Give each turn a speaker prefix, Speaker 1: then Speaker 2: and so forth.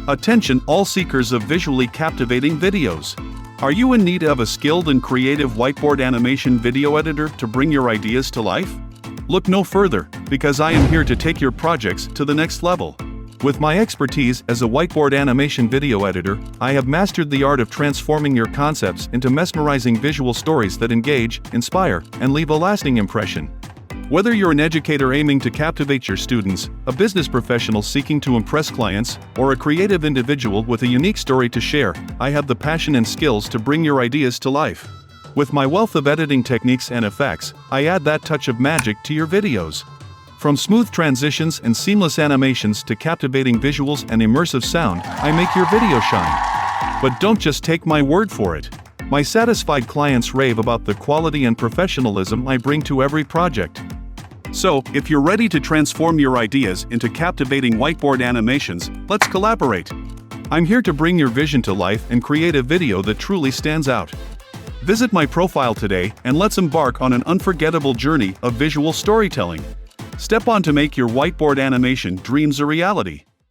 Speaker 1: Attention all seekers of visually captivating videos. Are you in need of a skilled and creative whiteboard animation video editor to bring your ideas to life? Look no further, because I am here to take your projects to the next level. With my expertise as a whiteboard animation video editor, I have mastered the art of transforming your concepts into mesmerizing visual stories that engage, inspire, and leave a lasting impression. Whether you're an educator aiming to captivate your students, a business professional seeking to impress clients, or a creative individual with a unique story to share, I have the passion and skills to bring your ideas to life. With my wealth of editing techniques and effects, I add that touch of magic to your videos. From smooth transitions and seamless animations to captivating visuals and immersive sound, I make your video shine. But don't just take my word for it. My satisfied clients rave about the quality and professionalism I bring to every project. So, if you're ready to transform your ideas into captivating whiteboard animations, let's collaborate. I'm here to bring your vision to life and create a video that truly stands out. Visit my profile today and let's embark on an unforgettable journey of visual storytelling. Step on to make your whiteboard animation dreams a reality.